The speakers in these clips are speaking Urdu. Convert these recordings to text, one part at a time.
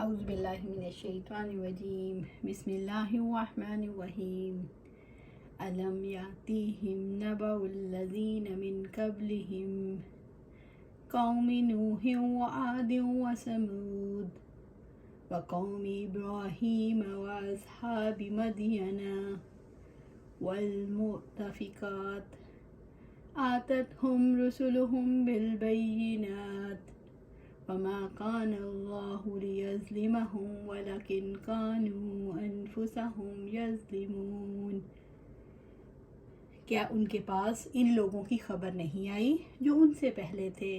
اعوذ باللہ من الشیطان الرجیم بسم اللہ الرحمن الرحیم الم یاتیہم نبأ الذین من قبلہم قوم نوح وعاد وثمود وقوم ابراہیم واصحاب مدین والمؤتفقات آتتہم رسلہم بالبینات وما كان الله ليظلمهم ولكن كانوا أنفسهم يظلمون۔ کیا ان کے پاس ان لوگوں کی خبر نہیں آئی جو ان سے پہلے تھے،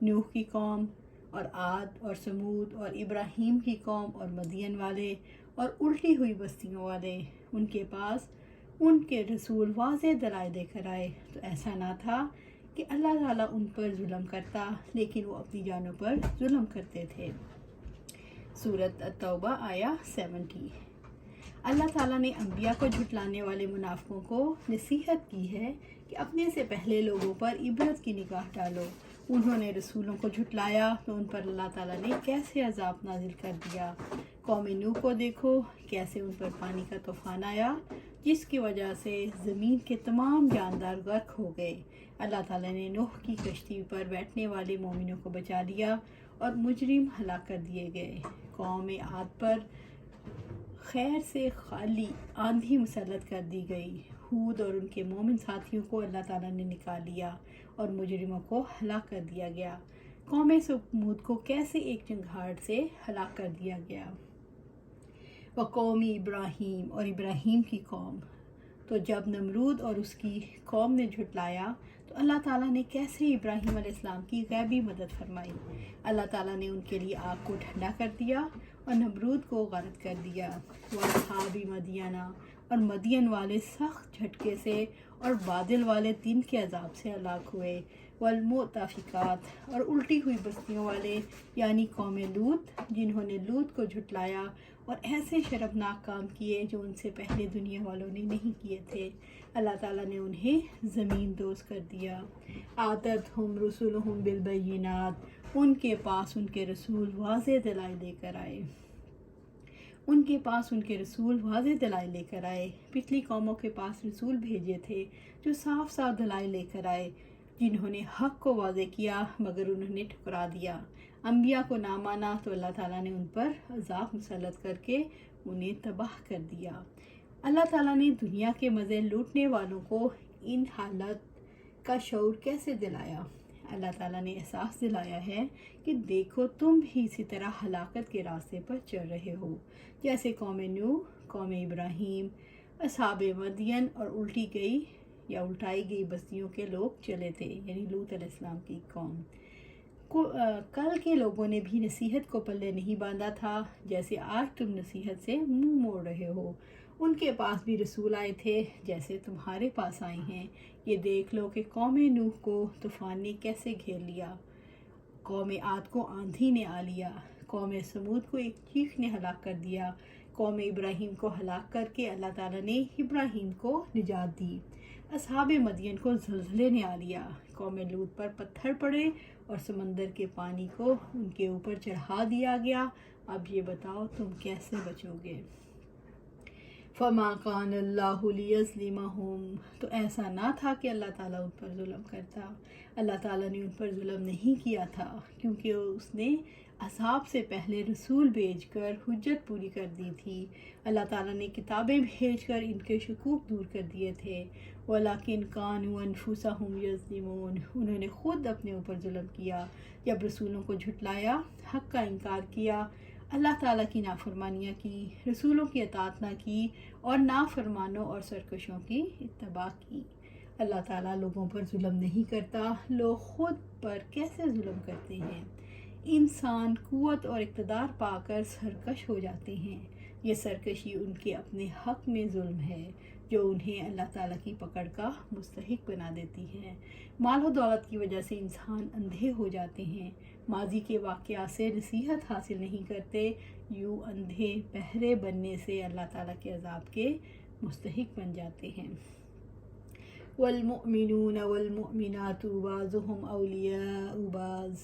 نوح کی قوم اور عاد اور سمود اور ابراہیم کی قوم اور مدین والے اور الٹی ہوئی بستیوں والے؟ ان کے پاس ان کے رسول واضح دلائل دے کر آئے، تو ایسا نہ تھا کہ اللہ تعالیٰ ان پر ظلم کرتا، لیکن وہ اپنی جانوں پر ظلم کرتے تھے۔ سورۃ التوبہ آیا 70۔ اللہ تعالیٰ نے انبیاء کو جھٹلانے والے منافقوں کو نصیحت کی ہے کہ اپنے سے پہلے لوگوں پر عبرت کی نگاہ ڈالو۔ انہوں نے رسولوں کو جھٹلایا تو ان پر اللہ تعالیٰ نے کیسے عذاب نازل کر دیا۔ قوم نوح کو دیکھو، کیسے ان پر پانی کا طوفان آیا جس کی وجہ سے زمین کے تمام جاندار غرق ہو گئے۔ اللہ تعالیٰ نے نوح کی کشتی پر بیٹھنے والے مومنوں کو بچا لیا اور مجرم ہلاک کر دیے گئے۔ قوم عاد پر خیر سے خالی آندھی مسلط کر دی گئی۔ ہود اور ان کے مومن ساتھیوں کو اللہ تعالیٰ نے نکال لیا اور مجرموں کو ہلاک کر دیا گیا۔ قوم سمود کو کیسے ایک چنگھاڑ سے ہلاک کر دیا گیا۔ وقوم ابراہیم اور ابراہیم کی قوم، تو جب نمرود اور اس کی قوم نے جھٹلایا تو اللہ تعالیٰ نے کیسے ابراہیم علیہ السلام کی غیبی مدد فرمائی۔ اللہ تعالیٰ نے ان کے لیے آگ کو ٹھنڈا کر دیا اور نمرود کو غرق کر دیا۔ واصحاب مدین اور مدین والے سخت جھٹکے سے اور بادل والے دن کے عذاب سے ہلاک ہوئے۔ والمؤتفقات اور الٹی ہوئی بستیوں والے یعنی قوم لوط، جنہوں نے لوط کو جھٹلایا اور ایسے شرمناک کام کیے جو ان سے پہلے دنیا والوں نے نہیں کیے تھے۔ اللہ تعالیٰ نے انہیں زمین دوز کر دیا۔ آتتہم رسلہم بالبینات، ان کے پاس ان کے رسول واضح دلائل لے کر آئے۔ ان کے پاس ان کے رسول واضح دلائل لے کر آئے۔ پچھلی قوموں کے پاس رسول بھیجے تھے جو صاف صاف دلائل لے کر آئے، جنہوں نے حق کو واضح کیا مگر انہوں نے ٹھکرا دیا۔ انبیاء کو نہ مانا تو اللہ تعالیٰ نے ان پر عذاب مسلط کر کے انہیں تباہ کر دیا۔ اللہ تعالیٰ نے دنیا کے مزے لوٹنے والوں کو ان حالت کا شعور کیسے دلایا؟ اللہ تعالیٰ نے احساس دلایا ہے کہ دیکھو تم بھی اسی طرح ہلاکت کے راستے پر چل رہے ہو جیسے قوم نوح، قوم ابراہیم، اصحاب مدین اور الٹائی گئی بستیوں کے لوگ چلے تھے، یعنی لوط علیہ السلام کی قوم۔ کل کے لوگوں نے بھی نصیحت کو پلے نہیں باندھا تھا جیسے آج تم نصیحت سے منہ موڑ رہے ہو۔ ان کے پاس بھی رسول آئے تھے جیسے تمہارے پاس آئے ہیں۔ یہ دیکھ لو کہ قوم نوح کو طوفان نے کیسے گھیر لیا، قوم عاد کو آندھی نے آ لیا، قوم سمود کو ایک چیخ نے ہلاک کر دیا، قوم ابراہیم کو ہلاک کر کے اللہ تعالیٰ نے ابراہیم کو نجات دی، اصحاب مدین کو زلزلے نے آ لیا، قوم لوط پر پتھر پڑے اور سمندر کے پانی کو ان کے اوپر چڑھا دیا گیا۔ اب یہ بتاؤ تم کیسے بچو گے؟ فما کان اللہ لیظلمہم، تو ایسا نہ تھا کہ اللہ تعالیٰ ان پر ظلم کرتا۔ اللہ تعالیٰ نے ان پر ظلم نہیں کیا تھا کیونکہ اس نے عذاب سے پہلے رسول بھیج کر حجت پوری کر دی تھی۔ اللہ تعالیٰ نے کتابیں بھیج کر ان کے شکوک دور کر دیے تھے۔ وَلَكِنْ كَانُوا أَنفُسَهُمْ يَظْلِمُونَ، انہوں نے خود اپنے اوپر ظلم کیا جب رسولوں کو جھٹلایا، حق کا انکار کیا، اللہ تعالیٰ کی نافرمانیاں کی، رسولوں کی اطاعت نہ کی اور نافرمانوں اور سرکشوں کی اتباع کی۔ اللہ تعالیٰ لوگوں پر ظلم نہیں کرتا، لوگ خود پر کیسے ظلم کرتے ہیں۔ انسان قوت اور اقتدار پا کر سرکش ہو جاتے ہیں، یہ سرکشی ان کے اپنے حق میں ظلم ہے جو انہیں اللہ تعالیٰ کی پکڑ کا مستحق بنا دیتی ہے۔ مال و دولت کی وجہ سے انسان اندھے ہو جاتے ہیں، ماضی کے واقعات سے نصیحت حاصل نہیں کرتے، یوں اندھے بہرے بننے سے اللہ تعالیٰ کے عذاب کے مستحق بن جاتے ہیں۔ والمؤمنون والمؤمنات بعضهم اولیاء بعض،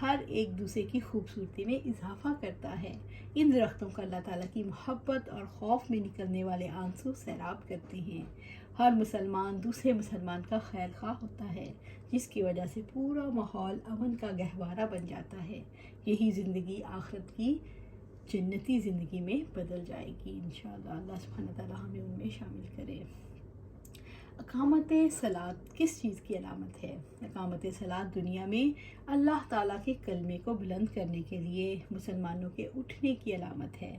ہر ایک دوسرے کی خوبصورتی میں اضافہ کرتا ہے۔ ان درختوں کا اللہ تعالیٰ کی محبت اور خوف میں نکلنے والے آنسو سیراب کرتے ہیں۔ ہر مسلمان دوسرے مسلمان کا خیر خواہ ہوتا ہے، جس کی وجہ سے پورا ماحول امن کا گہوارہ بن جاتا ہے۔ یہی زندگی آخرت کی جنتی زندگی میں بدل جائے گی انشاءاللہ۔ اللہ سبحانہ تعالیٰ ہمیں ان میں شامل کرے۔ اقامت صلاۃ کس چیز کی علامت ہے؟ اقامت صلاۃ دنیا میں اللہ تعالیٰ کے کلمے کو بلند کرنے کے لیے مسلمانوں کے اٹھنے کی علامت ہے۔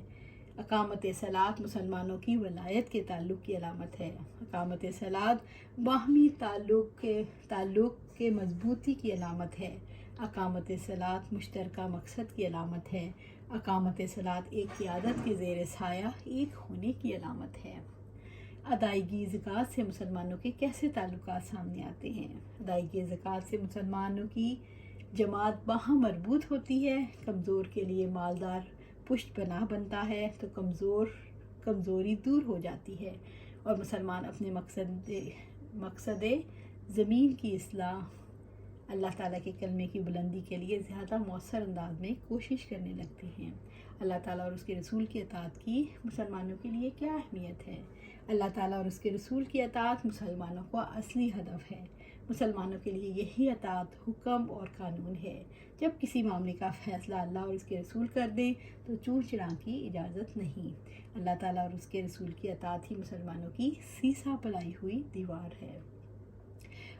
اقامت صلاۃ مسلمانوں کی ولایت کے تعلق کی علامت ہے۔ اقامت صلاۃ باہمی تعلق کے مضبوطی کی علامت ہے۔ اقامت صلاۃ مشترکہ مقصد کی علامت ہے۔ اقامت صلاۃ ایک قیادت کے زیر سایہ ایک ہونے کی علامت ہے۔ ادائیگی زکوٰۃ سے مسلمانوں کے کیسے تعلقات سامنے آتے ہیں؟ ادائیگی زکوٰۃ سے مسلمانوں کی جماعت باہم مربوط ہوتی ہے۔ کمزور کے لیے مالدار پشت پناہ بنتا ہے تو کمزوری دور ہو جاتی ہے، اور مسلمان اپنے مقصد زمین کی اصلاح اللہ تعالیٰ کے کلمے کی بلندی کے لیے زیادہ مؤثر انداز میں کوشش کرنے لگتے ہیں۔ اللہ تعالیٰ اور اس کے رسول کی اطاعت کی مسلمانوں کے لیے کیا اہمیت ہے؟ اللہ تعالیٰ اور اس کے رسول کی اطاعت مسلمانوں کا اصلی ہدف ہے۔ مسلمانوں کے لیے یہی اطاعت حکم اور قانون ہے۔ جب کسی معاملے کا فیصلہ اللہ اور اس کے رسول کر دیں تو چوں چراں کی اجازت نہیں۔ اللہ تعالیٰ اور اس کے رسول کی اطاعت ہی مسلمانوں کی سیسا پلائی ہوئی دیوار ہے۔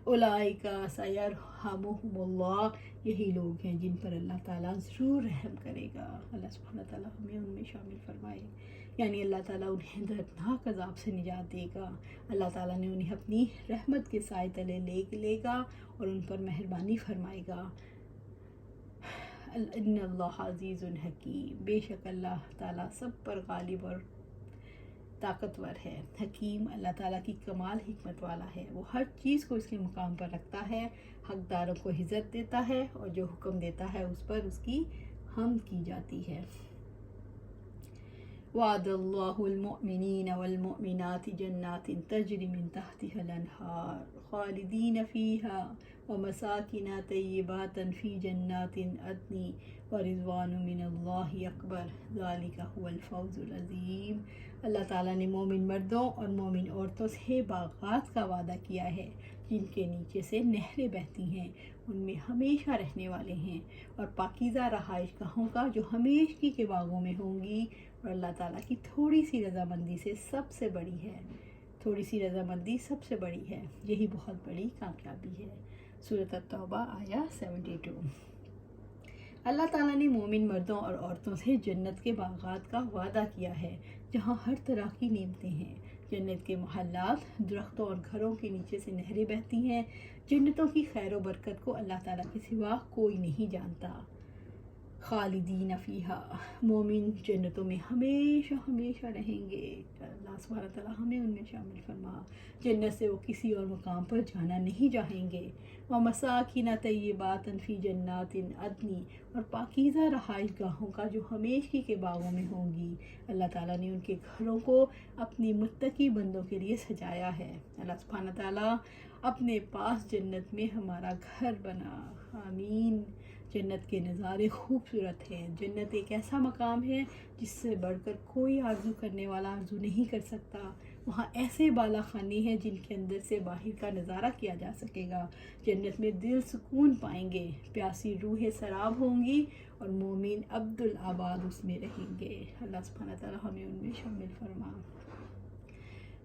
اولئک سیرحمہم اللہ، یہی لوگ ہیں جن پر اللہ تعالیٰ ضرور رحم کرے گا۔ اللہ سبحانہ تعالیٰ ہمیں ان میں شامل فرمائے، یعنی اللہ تعالیٰ انہیں دردناک عذاب سے نجات دے گا۔ اللہ تعالیٰ نے انہیں اپنی رحمت کے سائے تلے لے گا اور ان پر مہربانی فرمائے گا۔ ان اللہ عزیز حکیم، بے شک اللہ تعالیٰ سب پر غالب اور طاقتور ہے۔ حکیم، اللہ تعالیٰ کی کمال حکمت والا ہے، وہ ہر چیز کو اس کے مقام پر رکھتا ہے، حقداروں کو عزت دیتا ہے، اور جو حکم دیتا ہے اس پر اس کی حمد کی جاتی ہے۔ وعد اللہ المؤمنین والمؤمنات جنات تجری من تحتها الانہار خالدین فیہا ومساکن طیبات فی جنات عدن ورضوان من اللہ اکبر ذالک هو الفوز العظیم۔ اللہ تعالیٰ نے مومن مردوں اور مومن عورتوں سے باغات کا وعدہ کیا ہے جن کے نیچے سے نہریں بہتی ہیں، ان میں ہمیشہ رہنے والے ہیں، اور پاکیزہ رہائش گاہوں کا جو ہمیشگی کے باغوں میں ہوں گی، اور اللہ تعالیٰ کی تھوڑی سی رضامندی سے سب سے بڑی ہے، تھوڑی سی رضامندی سب سے بڑی ہے، یہی بہت بڑی کامیابی ہے۔ سورۃ التوبہ آیا 72۔ اللہ تعالیٰ نے مومن مردوں اور عورتوں سے جنت کے باغات کا وعدہ کیا ہے جہاں ہر طرح کی نعمتیں ہیں۔ جنت کے محلات، درختوں اور گھروں کے نیچے سے نہریں بہتی ہیں۔ جنتوں کی خیر و برکت کو اللہ تعالیٰ کے سوا کوئی نہیں جانتا۔ خالدین فیہا، مومن جنتوں میں ہمیشہ ہمیشہ رہیں گے۔ اللہ سبحانہ تعالیٰ ہمیں ان میں شامل فرما۔ جنت سے وہ کسی اور مقام پر جانا نہیں چاہیں گے۔ ومساکن طیبات فی جنات عدن، اور پاکیزہ رہائش گاہوں کا جو ہمیشگی کے باغوں میں ہوں گی۔ اللہ تعالیٰ نے ان کے گھروں کو اپنی متقی بندوں کے لیے سجایا ہے۔ اللہ سبحانہ تعالیٰ اپنے پاس جنت میں ہمارا گھر بنا، آمین۔ جنت کے نظارے خوبصورت ہیں۔ جنت ایک ایسا مقام ہے جس سے بڑھ کر کوئی آرزو کرنے والا آرزو نہیں کر سکتا۔ وہاں ایسے بالا خانے ہیں جن کے اندر سے باہر کا نظارہ کیا جا سکے گا۔ جنت میں دل سکون پائیں گے، پیاسی روحیں سراب ہوں گی، اور مومن عبدالآباد اس میں رہیں گے۔ اللہ سبحانہ تعالیٰ ہمیں ان میں شامل فرما۔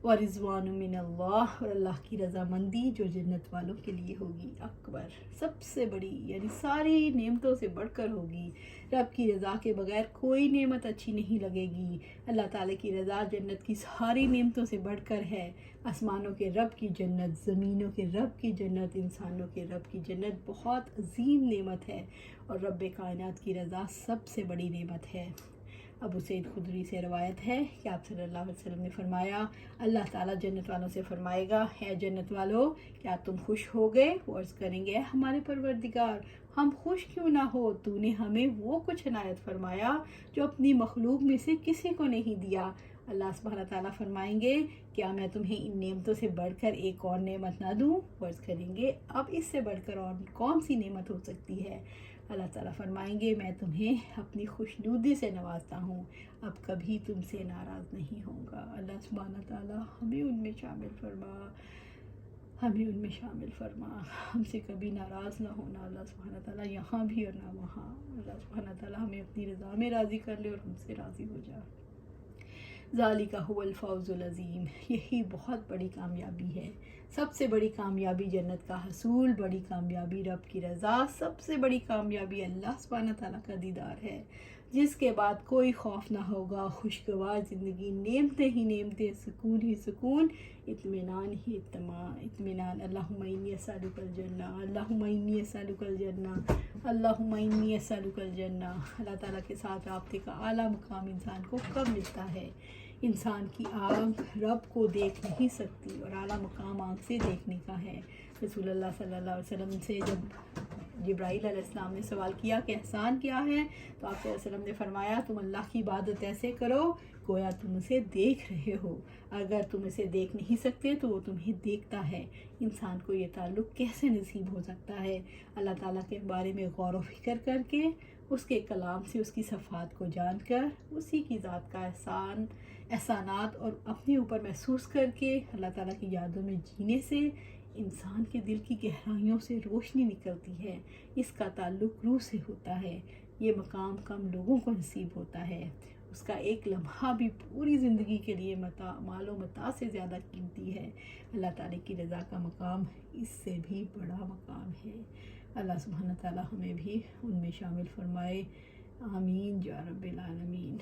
ورضوان من اللہ، اور اللہ کی رضامندی جو جنت والوں کے لیے ہوگی اکبر، سب سے بڑی، یعنی ساری نعمتوں سے بڑھ کر ہوگی۔ رب کی رضا کے بغیر کوئی نعمت اچھی نہیں لگے گی۔ اللہ تعالیٰ کی رضا جنت کی ساری نعمتوں سے بڑھ کر ہے۔ آسمانوں کے رب کی جنت، زمینوں کے رب کی جنت، انسانوں کے رب کی جنت بہت عظیم نعمت ہے، اور رب کائنات کی رضا سب سے بڑی نعمت ہے۔ ابو سعید خدری سے روایت ہے کہ آپ صلی اللہ علیہ وسلم نے فرمایا، اللہ تعالیٰ جنت والوں سے فرمائے گا، اے جنت والو، کیا تم خوش ہو گئے؟ وہ عرض کریں گے، اے ہمارے پروردگار، ہم خوش کیوں نہ ہو، تو نے ہمیں وہ کچھ عنایت فرمایا جو اپنی مخلوق میں سے کسی کو نہیں دیا۔ اللہ سبحانہ تعالیٰ فرمائیں گے، کیا میں تمہیں ان نعمتوں سے بڑھ کر ایک اور نعمت نہ دوں؟ وہ عرض کریں گے، اب اس سے بڑھ کر اور کون سی نعمت ہو سکتی ہے؟ اللہ تعالیٰ فرمائیں گے میں تمہیں اپنی خوشنودی سے نوازتا ہوں، اب کبھی تم سے ناراض نہیں ہوں گا۔ اللہ سبحانہ تعالیٰ ہمیں ان میں شامل فرما، ہمیں ان میں شامل فرما، ہم سے کبھی ناراض نہ ہونا اللہ سبحانہ تعالیٰ، یہاں بھی اور نہ وہاں۔ اللہ سبحانہ تعالیٰ ہمیں اپنی رضا میں راضی کر لے اور ہم سے راضی ہو جائے۔ ذالک هو الفوز العظیم، یہی بہت بڑی کامیابی ہے، سب سے بڑی کامیابی جنت کا حصول، بڑی کامیابی رب کی رضا، سب سے بڑی کامیابی اللہ سبحانہ تعالیٰ کا دیدار ہے، جس کے بعد کوئی خوف نہ ہوگا، خوشگوار زندگی، نعمتیں ہی نعمتیں، سکون ہی سکون، اطمینان ہی اطمینان۔ اللہم انی اسألک الجنہ، اللہم انی اسألک الجنہ، اللہم انی اسألک الجنہ۔ اللہ تعالیٰ کے ساتھ رابطے کا اعلیٰ مقام انسان کو کب ملتا ہے؟ انسان کی آنکھ رب کو دیکھ نہیں سکتی اور اعلیٰ مقام آنکھ سے دیکھنے کا ہے۔ رسول اللہ صلی اللہ علیہ وسلم سے جب جبرائیل علیہ السلام نے سوال کیا کہ احسان کیا ہے، تو آپ صلی اللہ علیہ وسلم نے فرمایا تم اللہ کی عبادت ایسے کرو گویا تم اسے دیکھ رہے ہو، اگر تم اسے دیکھ نہیں سکتے تو وہ تمہیں دیکھتا ہے۔ انسان کو یہ تعلق کیسے نصیب ہو سکتا ہے؟ اللہ تعالیٰ کے بارے میں غور و فکر کر کے، اس کے کلام سے اس کی صفات کو جان کر، اسی کی ذات کا احسانات اور اپنے اوپر محسوس کر کے، اللہ تعالیٰ کی یادوں میں جینے سے انسان کے دل کی گہرائیوں سے روشنی نکلتی ہے، اس کا تعلق روح سے ہوتا ہے۔ یہ مقام کم لوگوں کو نصیب ہوتا ہے، اس کا ایک لمحہ بھی پوری زندگی کے لیے مال و متاع سے زیادہ قیمتی ہے۔ اللہ تعالیٰ کی رضا کا مقام اس سے بھی بڑا مقام ہے۔ اللہ سبحانہ تعالیٰ ہمیں بھی ان میں شامل فرمائے، آمین یا رب العالمین۔